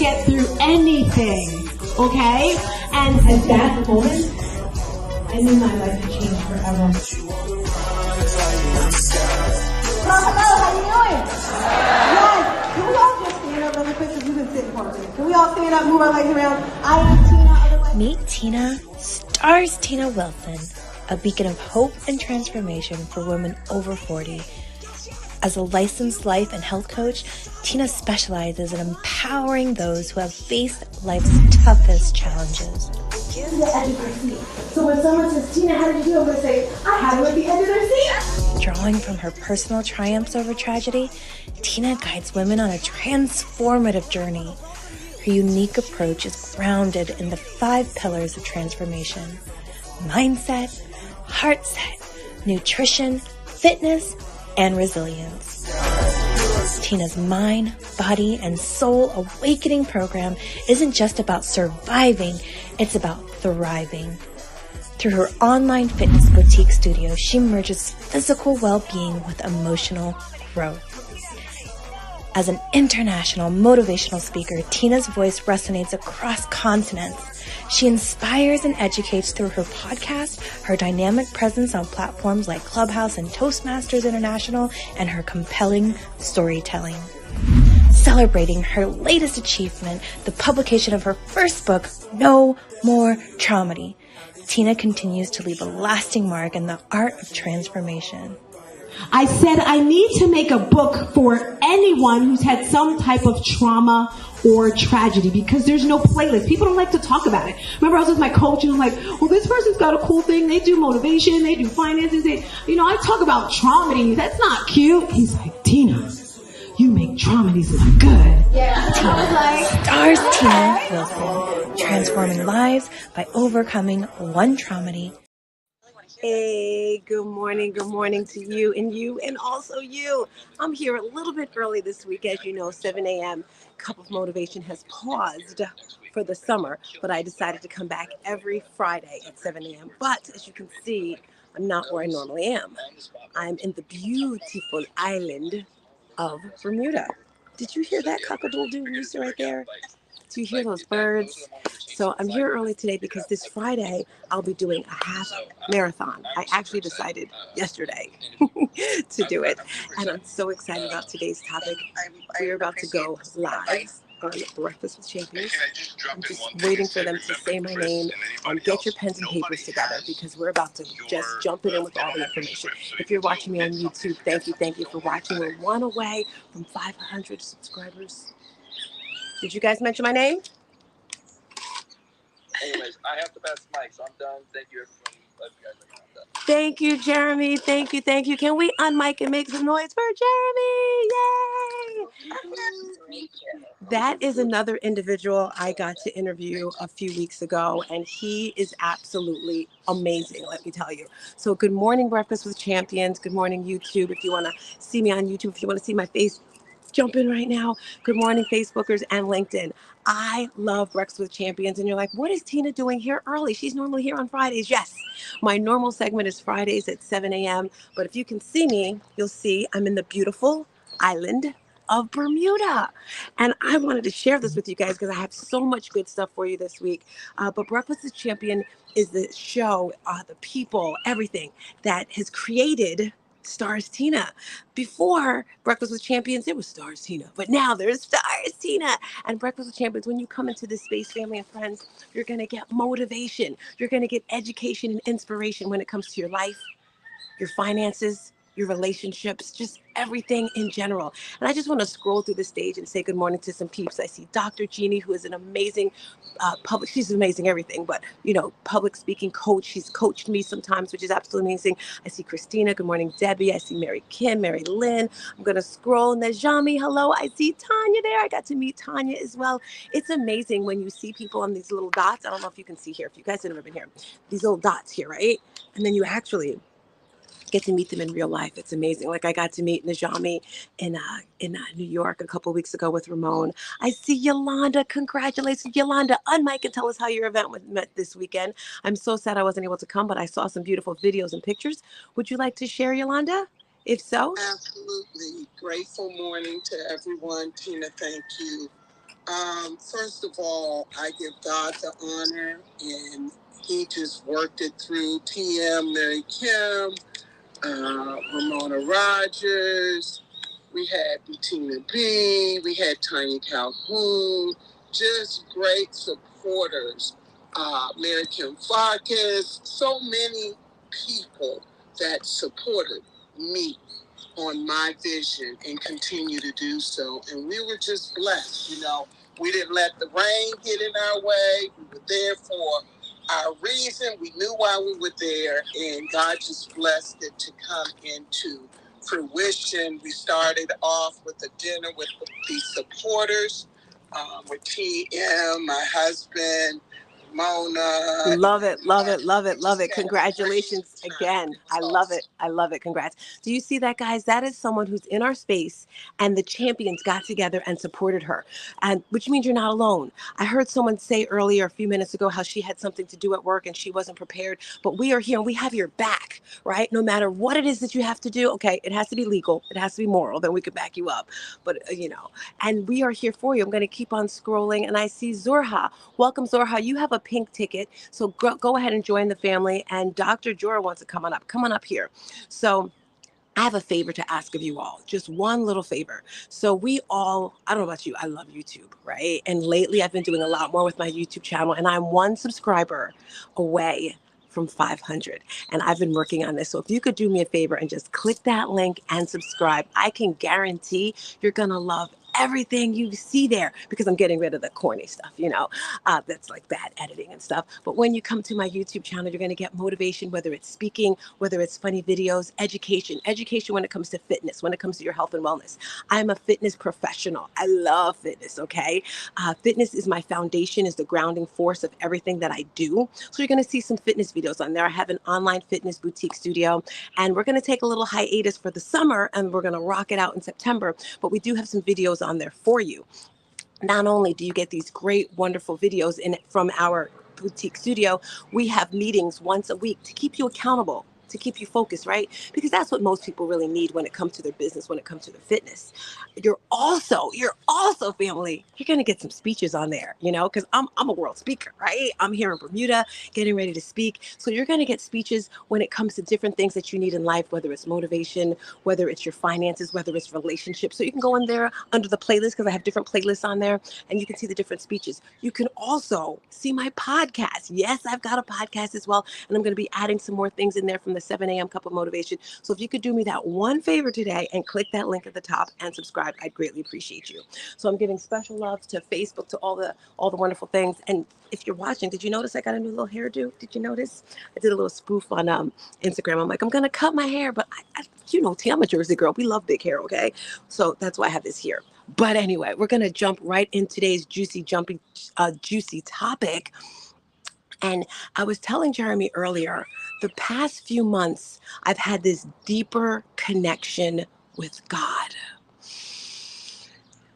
get through anything, okay? And at that moment, I knew my life would change forever. Hello, how you doing? Yes. Can we all just stand up really quick because you've been sitting for a minute? Can we all stand up, move our legs around? I am Tina. Otherwise... Meet Tina, StarzTina Wilson, a beacon of hope and transformation for women over 40. As a licensed life and health coach, Tina specializes in empowering those who have faced life's toughest challenges. To the edge of their seat. So when someone says, Tina, how did you do? I'm going to say, I had it at the edge of their seat. Drawing from her personal triumphs over tragedy, Tina guides women on a transformative journey. Her unique approach is grounded in the 5 pillars of transformation: mindset, heart set, nutrition, fitness, and resilience. Tina's mind, body, and soul awakening program isn't just about surviving, it's about thriving. Through her online fitness boutique studio, she merges physical well-being with emotional growth. As an international motivational speaker, Tina's voice resonates across continents. She inspires and educates through her podcast, her dynamic presence on platforms like Clubhouse and Toastmasters International, and her compelling storytelling. Celebrating her latest achievement, the publication of her first book, No More Traumedy, Tina continues to leave a lasting mark in the art of transformation. I said I need to make a book for anyone who's had some type of trauma or tragedy, because there's no playlist. People don't like to talk about it. Remember, I was with my coach and I'm like, well, this person's got a cool thing. They do motivation. They do finances. I talk about traumedy. That's not cute. He's like, Tina, you make traumedies look good. Yeah. Tina, StarzTina Wilson, transforming lives by overcoming one traumedy. Hey, good morning to you and also you. I'm here a little bit early this week, as you know, 7 a.m. Cup of Motivation has paused for the summer, but I decided to come back every Friday at 7 a.m. But as you can see, I'm not where I normally am. I'm in the beautiful island of Bermuda. Did you hear that cock-a-doodle-doo rooster right there? Do you hear those birds? So I'm here early today because this Friday I'll be doing a half marathon. I actually decided yesterday to do it, and I'm so excited about today's topic. We're about to go live on Breakfast with Champions. I'm just waiting for them to say my name and get your pens and papers together, because we're about to just jump in with all the information. If you're watching me on YouTube, thank you for watching. We're one away from 500 subscribers. Did you guys mention my name? Anyways, I have the best mic, so I'm done. Thank you, everybody. Love you guys. I'm done. Thank you, Jeremy. Thank you. Can we unmic and make some noise for Jeremy? Yay! That is another individual I got to interview a few weeks ago, and he is absolutely amazing, let me tell you. So good morning, Breakfast with Champions. Good morning, YouTube. If you want to see me on YouTube, if you want to see my face, jump in right now. Good morning, Facebookers and LinkedIn. I love Breakfast with Champions. And you're like, what is Tina doing here early? She's normally here on Fridays. Yes, my normal segment is Fridays at 7 a.m. But if you can see me, you'll see I'm in the beautiful island of Bermuda. And I wanted to share this with you guys because I have so much good stuff for you this week. But Breakfast with Champion is the show, the people, everything that has created StarzTina. Before Breakfast with Champions, there was StarzTina, but now there's StarzTina. And Breakfast with Champions, when you come into this space, family and friends, you're going to get motivation. You're going to get education and inspiration when it comes to your life, your finances, your relationships, just everything in general. And I just want to scroll through the stage and say good morning to some peeps. I see Dr. Jeannie, who is an amazing she's amazing everything, but public speaking coach. She's coached me sometimes, which is absolutely amazing. I see Christina. Good morning, Debbie. I see Mary Kim, Mary Lynn. I'm going to scroll. Najami, hello. I see Tanya there. I got to meet Tanya as well. It's amazing when you see people on these little dots. I don't know if you can see here, if you guys have never been here, these little dots here, right? And then you actually get to meet them in real life. It's amazing. Like I got to meet Najami in New York a couple of weeks ago with Ramon. I see Yolanda. Congratulations, Yolanda. Unmic and tell us how your event went this weekend. I'm so sad I wasn't able to come, but I saw some beautiful videos and pictures. Would you like to share, Yolanda? If so? Absolutely. Grateful morning to everyone. Tina, thank you First of all, I give God the honor, and he just worked it through TM, Mary Kim, Ramona Rogers. We had Bettina B. We had Tiny Calhoun. Just great supporters. Mary Kim Farkas. So many people that supported me on my vision and continue to do so. And we were just blessed, you know. We didn't let the rain get in our way. We were there for our reason. We knew why we were there, and God just blessed it to come into fruition. We started off with a dinner with the supporters, with TM, my husband, Mona. Love it, love it, love it, love it. Congratulations again. I love it. I love it. Congrats. Do you see that, guys? That is someone who's in our space, and the champions got together and supported her, and which means you're not alone. I heard someone say earlier, a few minutes ago, how she had something to do at work and she wasn't prepared, but we are here and we have your back, right? No matter what it is that you have to do. Okay, it has to be legal. It has to be moral. Then we could back you up. But, and we are here for you. I'm going to keep on scrolling, and I see Zorha. Welcome, Zorha. You have a pink ticket, so go ahead and join the family. And Dr. Jora wants to come on up. Come on up here. So I have a favor to ask of you all, just one little favor. So we all, I don't know about you, I love YouTube, right? And lately I've been doing a lot more with my YouTube channel, and I'm one subscriber away from 500. And I've been working on this. So if you could do me a favor and just click that link and subscribe, I can guarantee you're gonna love everything you see there, because I'm getting rid of the corny stuff, that's like bad editing and stuff. But when you come to my YouTube channel, you're going to get motivation, whether it's speaking, whether it's funny videos, education when it comes to fitness, when it comes to your health and wellness. I'm a fitness professional. I love fitness. Okay. Fitness is my foundation, is the grounding force of everything that I do. So you're going to see some fitness videos on there. I have an online fitness boutique studio, and we're going to take a little hiatus for the summer, and we're going to rock it out in September. But we do have some videos on there for you. Not only do you get these great, wonderful videos in it from our boutique studio, we have meetings once a week to keep you accountable, to keep you focused, right? Because that's what most people really need when it comes to their business, when it comes to their fitness. You're also family, you're going to get some speeches on there, because I'm a world speaker, right? I'm here in Bermuda getting ready to speak. So you're going to get speeches when it comes to different things that you need in life, whether it's motivation, whether it's your finances, whether it's relationships. So you can go in there under the playlist, because I have different playlists on there, and you can see the different speeches. You can also see my podcast. Yes, I've got a podcast as well, and I'm going to be adding some more things in there from the 7 a.m. Cup of Motivation. So if you could do me that one favor today and click that link at the top and subscribe, I'd greatly appreciate you. So I'm giving special love to Facebook, to all the wonderful things. And if you're watching, did you notice I got a new little hairdo? Did you notice? I did a little spoof on Instagram. I'm like, I'm going to cut my hair, but I'm a Jersey girl. We love big hair, okay? So that's why I have this here. But anyway, we're going to jump right in today's juicy topic. And I was telling Jeremy earlier, the past few months, I've had this deeper connection with God.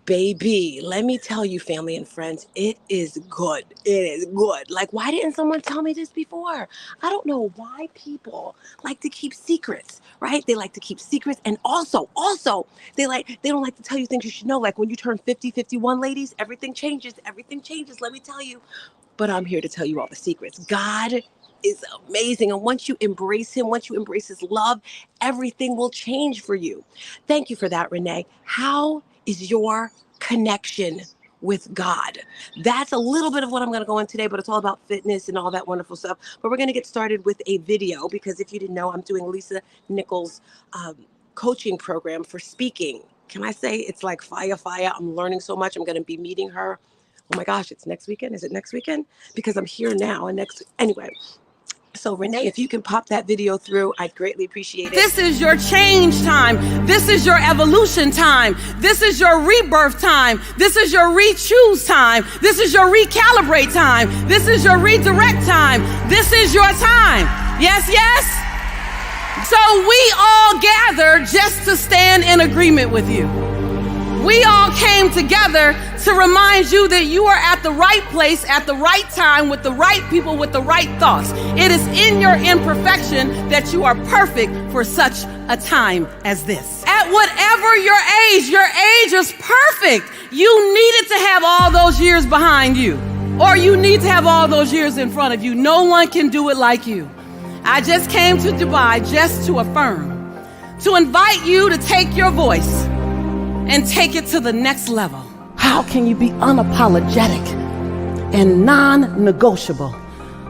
Baby, let me tell you, family and friends, it is good. It is good. Like, why didn't someone tell me this before? I don't know why people like to keep secrets, right? They like to keep secrets. And also, they don't like to tell you things you should know. Like when you turn 50, 51, ladies, everything changes. Everything changes, let me tell you. But I'm here to tell you all the secrets. God is amazing. And once you embrace him, once you embrace his love, everything will change for you. Thank you for that, Renee. How is your connection with God? That's a little bit of what I'm going to go in today, but it's all about fitness and all that wonderful stuff. But we're going to get started with a video, because if you didn't know, I'm doing Lisa Nichols' coaching program for speaking. Can I say it's like fire? I'm learning so much. I'm going to be meeting her. Oh my gosh, it's next weekend. Is it next weekend? Because I'm here now and anyway. So Renee, if you can pop that video through, I'd greatly appreciate it. This is your change time. This is your evolution time. This is your rebirth time. This is your re-choose time. This is your recalibrate time. This is your redirect time. This is your time. Yes, yes? So we all gather just to stand in agreement with you. We all came together to remind you that you are at the right place at the right time with the right people with the right thoughts. It is in your imperfection that you are perfect for such a time as this. At whatever your age is perfect. You needed to have all those years behind you, or you need to have all those years in front of you. No one can do it like you. I just came to Dubai just to affirm, to invite you to take your voice and take it to the next level. How can you be unapologetic and non-negotiable?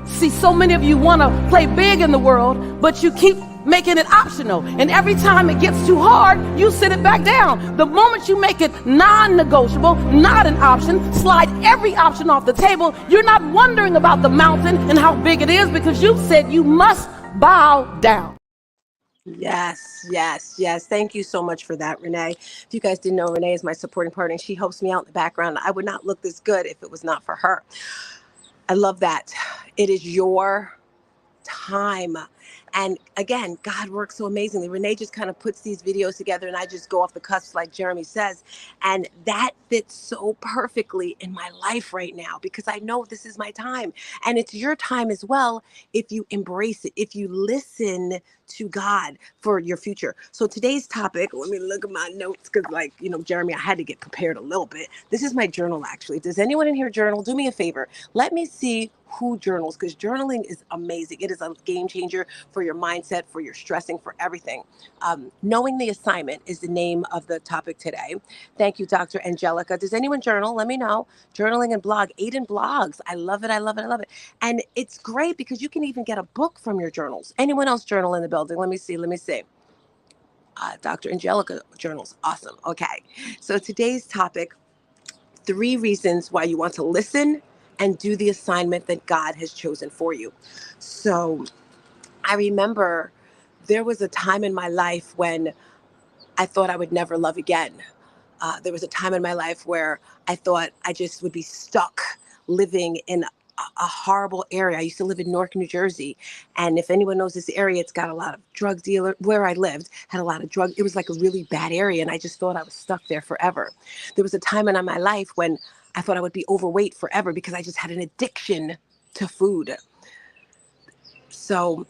See, so many of you want to play big in the world, but you keep making it optional. And every time it gets too hard, you sit it back down. The moment you make it non-negotiable, not an option, slide every option off the table, you're not wondering about the mountain and how big it is because you said you must bow down. Yes, yes, yes. Thank you so much for that, Renee. If you guys didn't know, Renee is my supporting partner, and she helps me out in the background. I would not look this good if it was not for her. I love that. It is your time. And again, God works so amazingly. Renee just kind of puts these videos together and I just go off the cusp like Jeremy says. And that fits so perfectly in my life right now because I know this is my time. And it's your time as well if you embrace it, if you listen to God for your future. So today's topic, let me look at my notes because like, Jeremy, I had to get prepared a little bit. This is my journal actually. Does anyone in here journal? Do me a favor. Let me see who journals because journaling is amazing. It is a game changer for your mindset, for your stressing, for everything. Knowing the assignment is the name of the topic today. Thank you, Dr. Angelica. Does anyone journal? Let me know. Journaling and blog. Aiden blogs. I love it. I love it. I love it. And it's great because you can even get a book from your journals. Anyone else journal in the building? Let me see. Dr. Angelica journals. Awesome. Okay. So today's topic, 3 reasons why you want to listen and do the assignment that God has chosen for you. So I remember there was a time in my life when I thought I would never love again. There was a time in my life where I thought I just would be stuck living in a horrible area. I used to live in Newark, New Jersey. And if anyone knows this area, it's got a lot of drug dealers. Where I lived had a lot of drugs. It was like a really bad area. And I just thought I was stuck there forever. There was a time in my life when I thought I would be overweight forever because I just had an addiction to food. So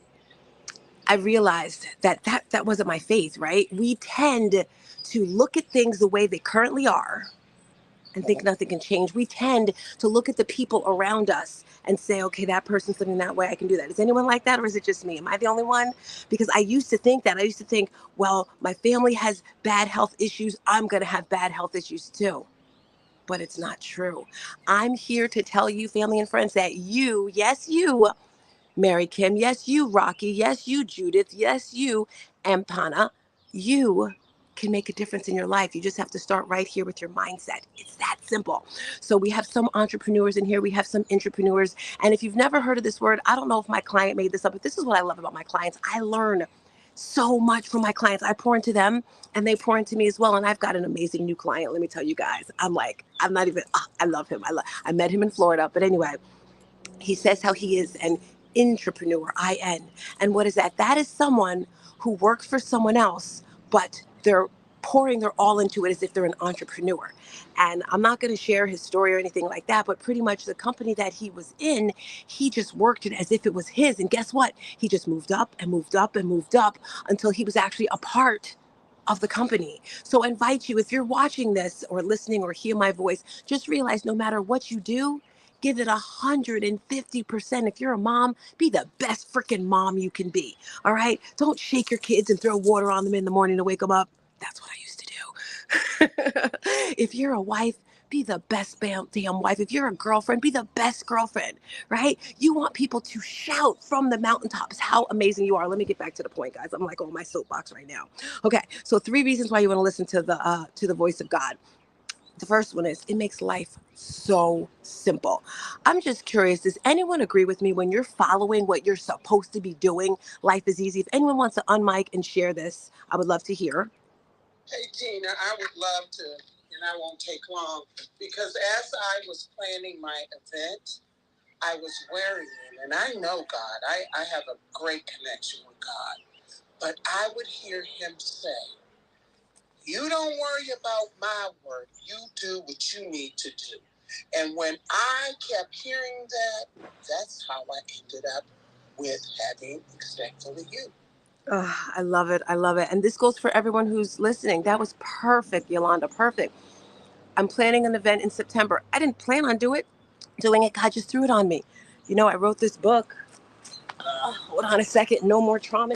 I realized that wasn't my faith, right? We tend to look at things the way they currently are and think nothing can change. We tend to look at the people around us and say, okay, that person's living that way, I can do that. Is anyone like that, or is it just me? Am I the only one? Because I used to think that. I used to think, well, my family has bad health issues, I'm going to have bad health issues too. But it's not true. I'm here to tell you, family and friends, that you, yes, you, Mary Kim, yes, you, Rocky, yes, you, Judith, yes, you, Ampana, you can make a difference in your life. You just have to start right here with your mindset. It's that simple. So we have some entrepreneurs in here. We have some intrapreneurs. And if you've never heard of this word, I don't know if my client made this up, but this is what I love about my clients. I learn so much from my clients. I pour into them and they pour into me as well. And I've got an amazing new client. Let me tell you guys, I love him. I met him in Florida, but anyway, he says how he is an intrapreneur, I-N. And what is that? That is someone who works for someone else, but they're pouring their all into it as if they're an entrepreneur. And I'm not going to share his story or anything like that, but pretty much the company that he was in, he just worked it as if it was his. And guess what? He just moved up and moved up and moved up until he was actually a part of the company. So I invite you, if you're watching this or listening or hear my voice, just realize no matter what you do, give it 150%. If you're a mom, be the best freaking mom you can be. All right? Don't shake your kids and throw water on them in the morning to wake them up. That's what I used to do. If you're a wife, be the best damn wife. If you're a girlfriend, be the best girlfriend, right? You want people to shout from the mountaintops how amazing you are. Let me get back to the point, guys. I'm like on my soapbox right now. Okay, so 3 reasons why you want to listen to the voice of God. The first one is it makes life so simple. I'm just curious, does anyone agree with me when you're following what you're supposed to be doing, life is easy? If anyone wants to unmic and share this, I would love to hear. Hey, Tina, I would love to, and I won't take long, because as I was planning my event, I was worrying, and I know God. I have a great connection with God. But I would hear him say, You don't worry about my work. You do what you need to do. And when I kept hearing that, that's how I ended up with having Respectfully You. Oh, I love it. I love it. And this goes for everyone who's listening. That was perfect, Yolanda. Perfect. I'm planning an event in September. I didn't plan on doing it. God just threw it on me. You know, I wrote this book. Hold on a second. No More Trauma.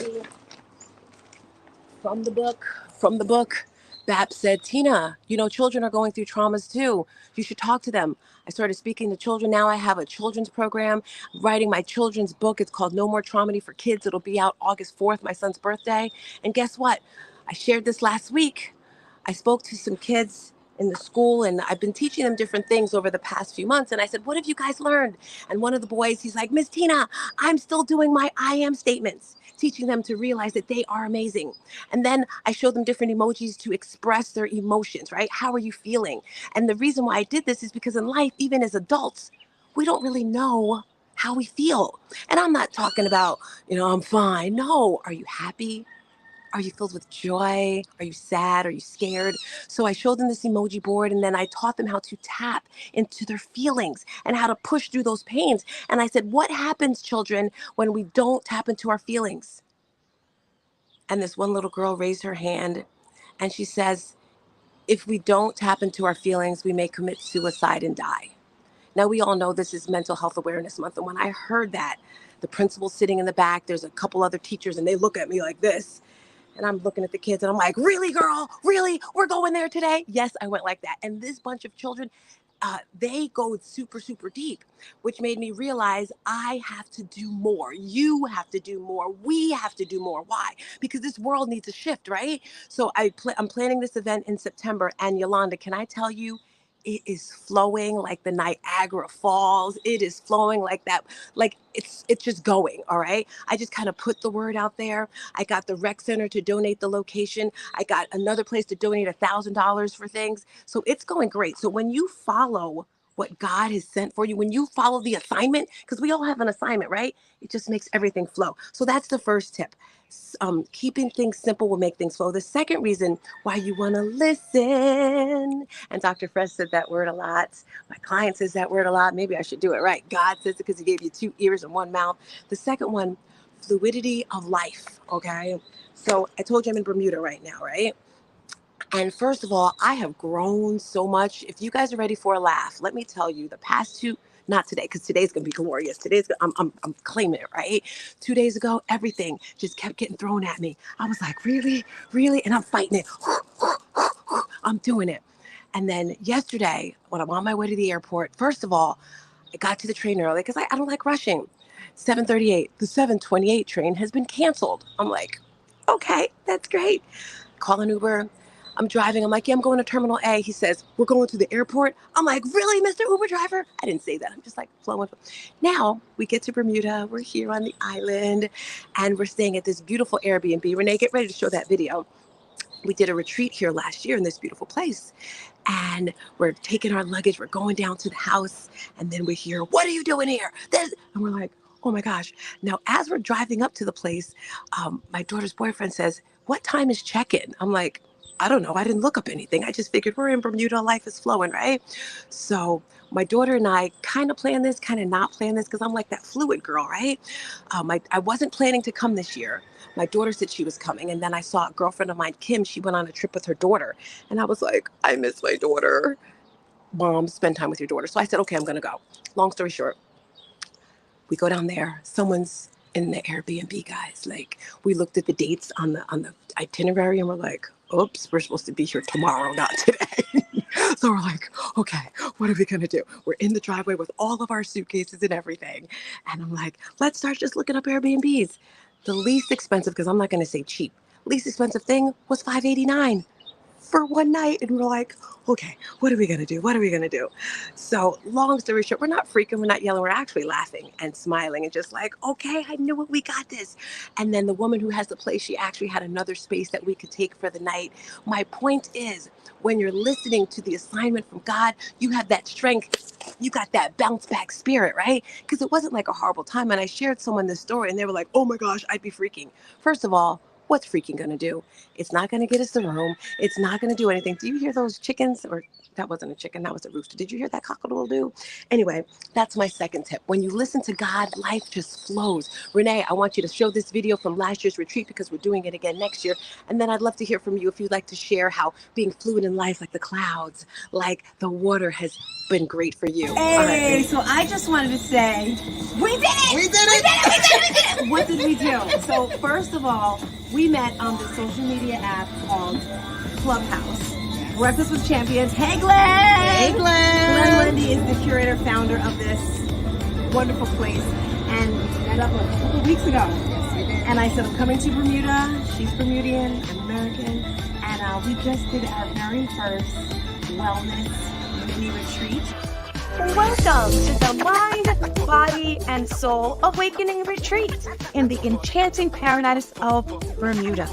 From the book. Bap said, Tina, you know, children are going through traumas too. You should talk to them. I started speaking to children. Now I have a children's program, writing my children's book. It's called No More Trauma for Kids. It'll be out August 4th, my son's birthday. And guess what? I shared this last week. I spoke to some kids in the school, and I've been teaching them different things over the past few months. And I said, what have you guys learned? And one of the boys, he's like, Miss Tina, I'm still doing my I am statements, teaching them to realize that they are amazing. And then I showed them different emojis to express their emotions, right? How are you feeling? And the reason why I did this is because in life, even as adults, we don't really know how we feel. And I'm not talking about, you know, I'm fine. No. Are you happy? Are you filled with joy? Are you sad? Are you scared? So I showed them this emoji board, and then I taught them how to tap into their feelings and how to push through those pains. And I said, what happens, children, when we don't tap into our feelings? And this one little girl raised her hand, and she says, if we don't tap into our feelings, we may commit suicide and die. Now, we all know this is Mental Health Awareness Month. And when I heard that, the principal's sitting in the back, there's a couple other teachers, and they look at me like this. And I'm looking at the kids and I'm like, really, girl? Really? We're going there today? Yes, I went like that. And this bunch of children, they go super, super deep, which made me realize I have to do more. You have to do more. We have to do more. Why? Because this world needs a shift, right? So I'm planning this event in September. And Yolanda, can I tell you, it is flowing like the Niagara Falls. It is flowing like that. Like it's just going. All right. I just kind of put the word out there. I got the rec center to donate the location. I got another place to donate $1,000 for things. So it's going great. So when you follow what God has sent for you, when you follow the assignment, because we all have an assignment, right? It just makes everything flow. So that's the first tip. Keeping things simple will make things flow. The second reason why you want to listen, and Dr. Fresh said that word a lot. My client says that word a lot. Maybe I should do it right. God says it because he gave you 2 ears and 1 mouth. The second one, fluidity of life. Okay. So I told you I'm in Bermuda right now, right? And first of all, I have grown so much. If you guys are ready for a laugh, let me tell you, the past 2, not today, because today's gonna be glorious. I'm claiming it, right? 2 days ago, everything just kept getting thrown at me. I was like, really, really, and I'm fighting it. I'm doing it. And then yesterday, when I'm on my way to the airport, first of all, I got to the train early because I don't like rushing. 7:38. The 7:28 train has been canceled. I'm like, okay, that's great. Call an Uber. I'm driving. I'm like, yeah, I'm going to Terminal A. He says, we're going to the airport. I'm like, really, Mr. Uber driver? I didn't say that. I'm just like flowing. Now we get to Bermuda. We're here on the island and we're staying at this beautiful Airbnb. Renee, get ready to show that video. We did a retreat here last year in this beautiful place. And we're taking our luggage. We're going down to the house. And then we hear, what are you doing here? And we're like, oh my gosh. Now, as we're driving up to the place, my daughter's boyfriend says, what time is check-in? I'm like, I don't know. I didn't look up anything. I just figured we're in Bermuda. Life is flowing, right? So my daughter and I kind of plan this, kind of not plan this, because I'm like that fluid girl, right? I wasn't planning to come this year. My daughter said she was coming. And then I saw a girlfriend of mine, Kim, she went on a trip with her daughter. And I was like, I miss my daughter. Mom, spend time with your daughter. So I said, okay, I'm going to go. Long story short, we go down there. Someone's in the Airbnb, guys. Like, we looked at the dates on the itinerary and we're like, oops, we're supposed to be here tomorrow, not today. So we're like, okay, what are we going to do? We're in the driveway with all of our suitcases and everything. And I'm like, let's start just looking up Airbnbs. The least expensive, because I'm not going to say cheap, least expensive thing was $589 for one night. And we're like, okay, what are we going to do? What are we going to do? So long story short, we're not freaking, we're not yelling, we're actually laughing and smiling and just like, okay, I knew it, we got this. And then the woman who has the place, she actually had another space that we could take for the night. My point is, when you're listening to the assignment from God, you have that strength, you got that bounce back spirit, right? Because it wasn't like a horrible time. And I shared someone this story and they were like, oh my gosh, I'd be freaking. First of all, what's freaking going to do? It's not going to get us the room. It's not going to do anything. Do you hear those chickens? Or that wasn't a chicken, that was a rooster. Did you hear that cock-a-doodle-doo? Anyway, that's my second tip. When you listen to God, life just flows. Renee, I want you to show this video from last year's retreat because we're doing it again next year. And then I'd love to hear from you if you'd like to share how being fluid in life, like the clouds, like the water, has been great for you. Hey, so I just wanted to say, we did it! We did it! What did we do? So first of all, we met on the social media app called Clubhouse. Breakfast with Champions. Hey, Glenn! Hey, Glenn! Glenn Lundy is the curator, founder of this wonderful place. And we met up a couple weeks ago. And I said, I'm coming to Bermuda. She's Bermudian, I'm American. And we just did our very first wellness mini retreat. Welcome to the Mind, Body, and Soul Awakening Retreat in the enchanting paradise of Bermuda.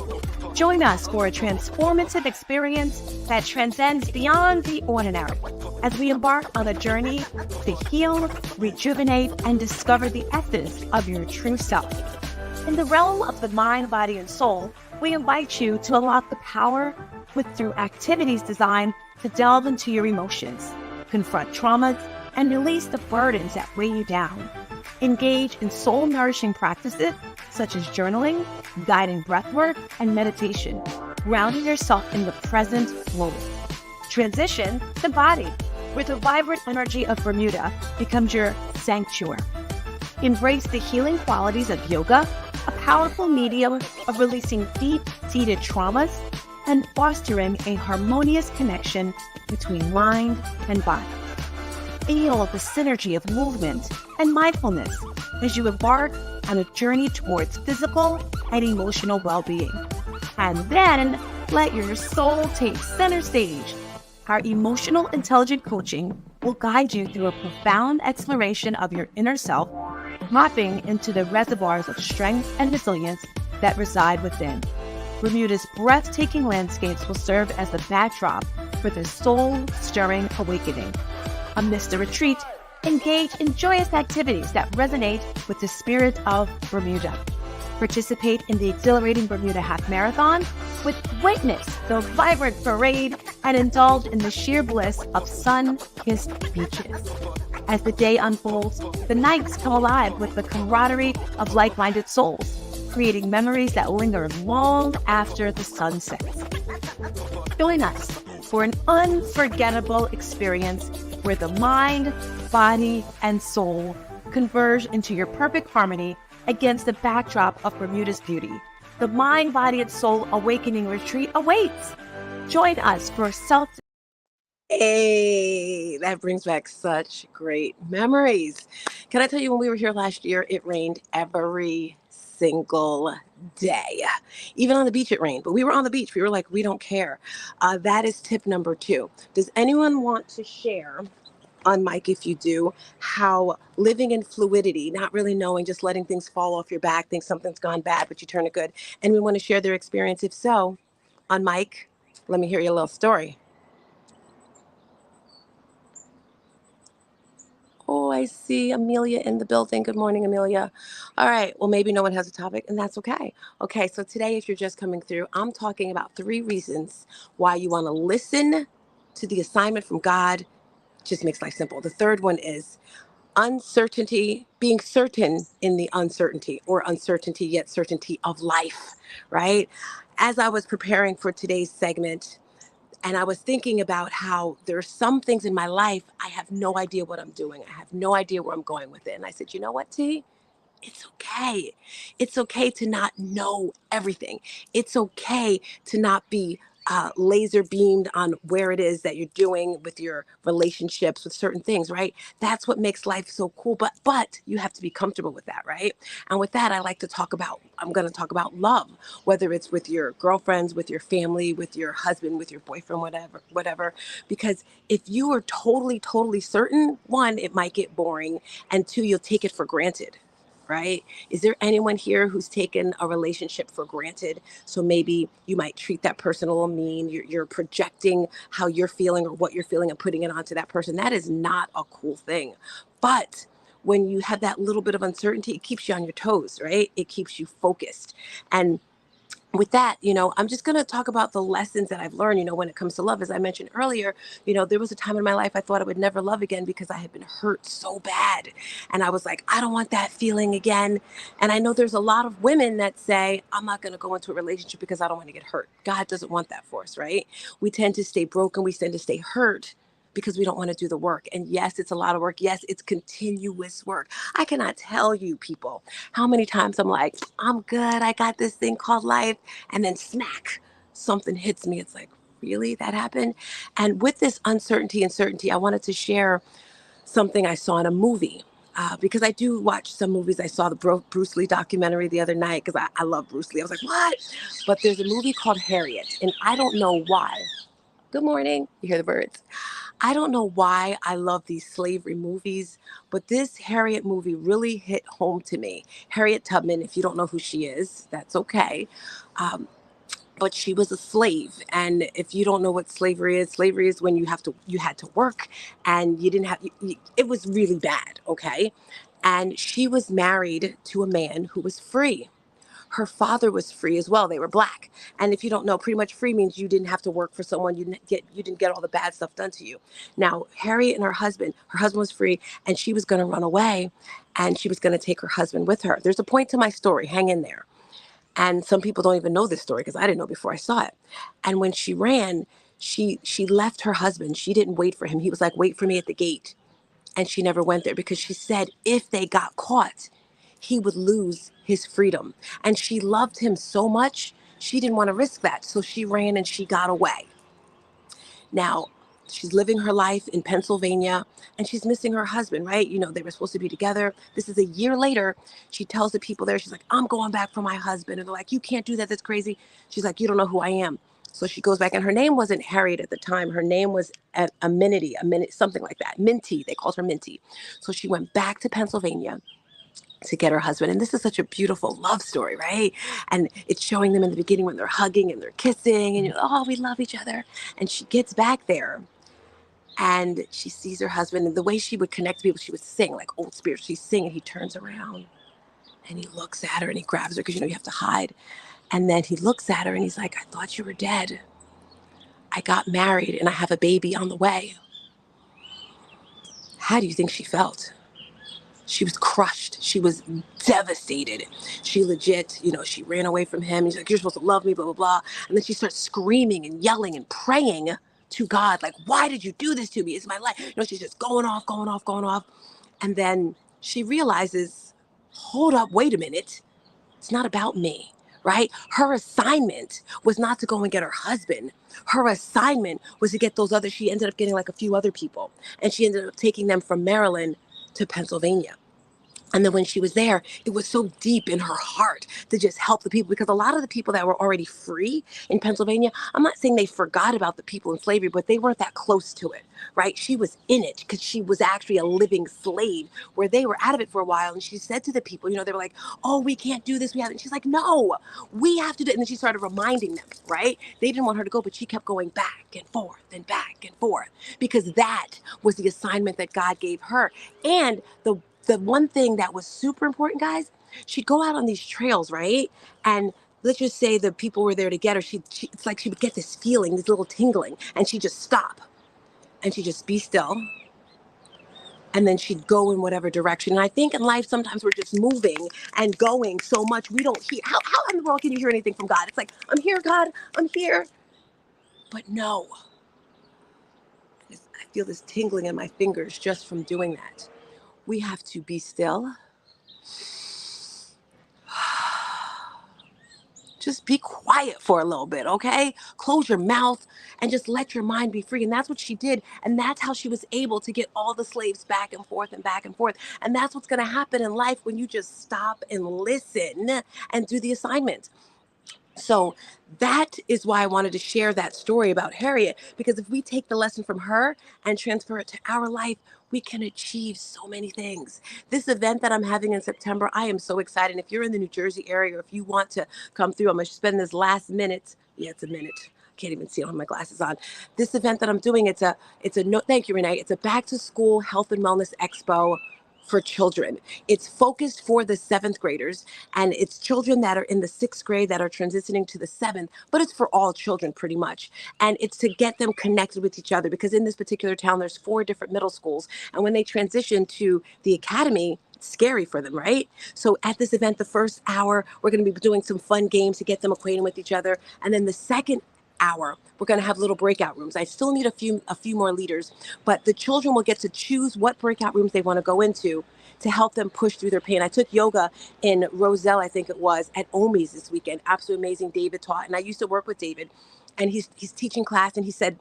Join us for a transformative experience that transcends beyond the ordinary as we embark on a journey to heal, rejuvenate, and discover the essence of your true self. In the realm of the mind, body, and soul, we invite you to unlock the power through activities designed to delve into your emotions, confront traumas, and release the burdens that weigh you down. Engage in soul-nourishing practices such as journaling, guided breathwork, and meditation, grounding yourself in the present moment. Transition the body, where the vibrant energy of Bermuda becomes your sanctuary. Embrace the healing qualities of yoga, a powerful medium of releasing deep-seated traumas and fostering a harmonious connection between mind and body. Feel the synergy of movement and mindfulness as you embark on a journey towards physical and emotional well-being. And then let your soul take center stage. Our emotional intelligent coaching will guide you through a profound exploration of your inner self, tapping into the reservoirs of strength and resilience that reside within. Bermuda's breathtaking landscapes will serve as the backdrop for this soul-stirring awakening. Amidst the retreat, engage in joyous activities that resonate with the spirit of Bermuda. Participate in the exhilarating Bermuda Half Marathon, witness the vibrant parade, and indulge in the sheer bliss of sun-kissed beaches. As the day unfolds, the nights come alive with the camaraderie of like-minded souls, creating memories that linger long after the sun sets. Join us for an unforgettable experience where the mind, body, and soul converge into your perfect harmony against the backdrop of Bermuda's beauty. The Mind, Body, and Soul Awakening Retreat awaits. Join us for self. Hey, that brings back such great memories. Can I tell you, when we were here last year, it rained every single day. Even on the beach it rained, but we were on the beach. We were like, we don't care. That is tip number 2. Does anyone want to share, on mic if you do, how living in fluidity, not really knowing, just letting things fall off your back, think something's gone bad, but you turn it good? And we want to share their experience. If so, on mic, let me hear your little story. Oh, I see Amelia in the building. Good morning, Amelia. All right. Well, maybe no one has a topic, and that's okay. Okay. So today, if you're just coming through, I'm talking about 3 reasons why you want to listen to the assignment from God. Just makes life simple. The third one is uncertainty, being certain in the uncertainty, or uncertainty yet certainty of life, right? As I was preparing for today's segment, and I was thinking about how there are some things in my life, I have no idea what I'm doing. I have no idea where I'm going with it. And I said, you know what, T? It's okay. It's okay to not know everything. It's okay to not be laser beamed on where it is that you're doing with your relationships with certain things, right? That's what makes life so cool. But you have to be comfortable with that, right? And with that, I'm going to talk about love, whether it's with your girlfriends, with your family, with your husband, with your boyfriend, whatever. Because if you are totally certain, 1, it might get boring, and 2, you'll take it for granted. Right? Is there anyone here who's taken a relationship for granted? So maybe you might treat that person a little mean. You're projecting how you're feeling or what you're feeling and putting it onto that person. That is not a cool thing. But when you have that little bit of uncertainty, it keeps you on your toes, right? It keeps you focused. And with that, I'm just going to talk about the lessons that I've learned, when it comes to love. As I mentioned earlier, there was a time in my life I thought I would never love again because I had been hurt so bad. And I was like, I don't want that feeling again. And I know there's a lot of women that say, I'm not going to go into a relationship because I don't want to get hurt. God doesn't want that for us, right? We tend to stay broken. We tend to stay hurt because we don't want to do the work. And yes, it's a lot of work. Yes, it's continuous work. I cannot tell you, people, how many times I'm like, I'm good. I got this thing called life. And then smack, something hits me. It's like, really? That happened? And with this uncertainty and certainty, I wanted to share something I saw in a movie. Because I do watch some movies. I saw the Bruce Lee documentary the other night because I love Bruce Lee. I was like, what? But there's a movie called Harriet. And I don't know why. Good morning. You hear the birds. I don't know why I love these slavery movies, but this Harriet movie really hit home to me. Harriet Tubman, if you don't know who she is, that's okay. Um, but she was a slave. And if you don't know what slavery is when you had to work and you didn't have, it was really bad. Okay. And she was married to a man who was free. Her father was free as well. They were black. And if you don't know, pretty much free means you didn't have to work for someone. You didn't get all the bad stuff done to you. Now, Harriet and her husband was free and she was going to run away and she was going to take her husband with her. There's a point to my story. Hang in there. And some people don't even know this story because I didn't know before I saw it. And when she ran, she left her husband. She didn't wait for him. He was like, wait for me at the gate. And she never went there because she said if they got caught, he would lose his freedom. And she loved him so much, she didn't want to risk that. So she ran and she got away. Now, she's living her life in Pennsylvania and she's missing her husband, right? They were supposed to be together. This is a year later. She tells the people there, she's like, I'm going back for my husband. And they're like, you can't do that. That's crazy. She's like, you don't know who I am. So she goes back and her name wasn't Harriet at the time. Her name was something like that. Minty. They called her Minty. So she went back to Pennsylvania to get her husband. And this is such a beautiful love story, right? And it's showing them in the beginning when they're hugging and they're kissing and oh, we love each other. And she gets back there and she sees her husband, and the way she would connect to people, she would sing like old spirits. She'd sing and he turns around and he looks at her and he grabs her because you have to hide. And then he looks at her and he's like, I thought you were dead. I got married and I have a baby on the way. How do you think she felt? She was crushed. She was devastated. She legit, she ran away from him. He's like, you're supposed to love me, blah, blah, blah. And then she starts screaming and yelling and praying to God, like, why did you do this to me? It's my life. She's just going off, going off, going off. And then she realizes, hold up, wait a minute. It's not about me, right? Her assignment was not to go and get her husband. Her assignment was to get she ended up getting like a few other people. And she ended up taking them from Maryland to Pennsylvania. And then when she was there, it was so deep in her heart to just help the people, because a lot of the people that were already free in Pennsylvania, I'm not saying they forgot about the people in slavery, but they weren't that close to it, right? She was in it because she was actually a living slave where they were out of it for a while. And she said to the people, they were like, oh, we can't do this. And she's like, no, we have to do it. And then she started reminding them, right? They didn't want her to go, but she kept going back and forth and back and forth because that was the assignment that God gave her. And the one thing that was super important, guys, she'd go out on these trails, right? And let's just say the people were there to get her. It's like she would get this feeling, this little tingling, and she'd just stop and she'd just be still. And then she'd go in whatever direction. And I think in life, sometimes we're just moving and going so much we don't hear. How in the world can you hear anything from God? It's like, I'm here, God, I'm here. But no, I feel this tingling in my fingers just from doing that. We have to be still. Just be quiet for a little bit, okay? Close your mouth and just let your mind be free. And that's what she did. And that's how she was able to get all the slaves back and forth and back and forth. And that's what's going to happen in life when you just stop and listen and do the assignment. So that is why I wanted to share that story about Harriet, because if we take the lesson from her and transfer it to our life, we can achieve so many things. This event that I'm having in September, I am so excited. And if you're in the New Jersey area, or if you want to come through, I'm going to spend this last minute. Yeah, it's a minute. I can't even see it. I don't have my glasses on. This event that I'm doing, thank you, Renee. It's a back to school health and wellness expo for children. It's focused for the 7th graders, and it's children that are in the 6th grade that are transitioning to the 7th, but it's for all children pretty much. And it's to get them connected with each other, because in this particular town, there's 4 different middle schools. And when they transition to the academy, it's scary for them, right? So at this event, the first hour, we're going to be doing some fun games to get them acquainted with each other. And then the second hour, we're going to have little breakout rooms. I still need a few more leaders, but the children will get to choose what breakout rooms they want to go into to help them push through their pain. I took yoga in Roselle, I think it was, at Omi's this weekend. Absolutely amazing. David taught, and I used to work with David, and he's teaching class, and he said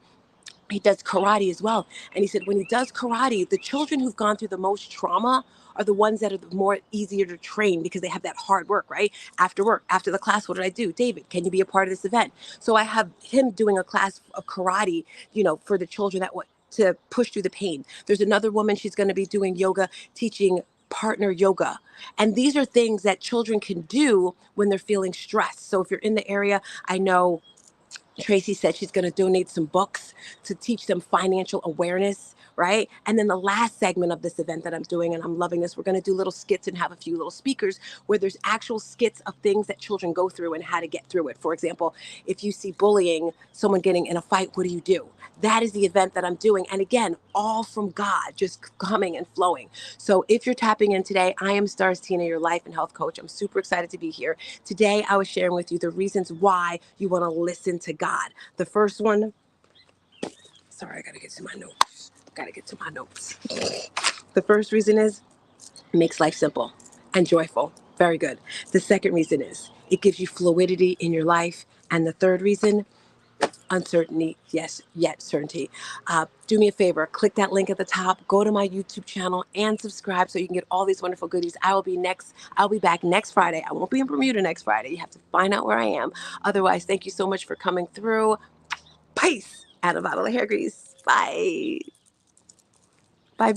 he does karate as well. And he said when he does karate, the children who've gone through the most trauma are the ones that are the more easier to train, because they have that hard work, right? After work, after the class, what did I do? David, can you be a part of this event? So I have him doing a class of karate, for the children that want to push through the pain. There's another woman, she's going to be doing yoga, teaching partner yoga. And these are things that children can do when they're feeling stressed. So if you're in the area, I know Tracy said she's going to donate some books to teach them financial awareness, right? And then the last segment of this event that I'm doing, and I'm loving this, we're going to do little skits and have a few little speakers where there's actual skits of things that children go through and how to get through it. For example, if you see bullying, someone getting in a fight, what do you do? That is the event that I'm doing. And again, all from God, just coming and flowing. So if you're tapping in today, I am StarzTina, your life and health coach. I'm super excited to be here. Today, I was sharing with you the reasons why you want to listen to God. The first one, sorry, I got to get to my notes. The first reason is it makes life simple and joyful. Very good. The second reason is it gives you fluidity in your life. And the third reason, uncertainty, yes, yet certainty. Do me a favor, click that link at the top, go to my YouTube channel and subscribe so you can get all these wonderful goodies. I'll be back next Friday. I won't be in Bermuda next Friday. You have to find out where I am. Otherwise, thank you so much for coming through. Peace. Add a bottle of hair grease. Bye. Bye,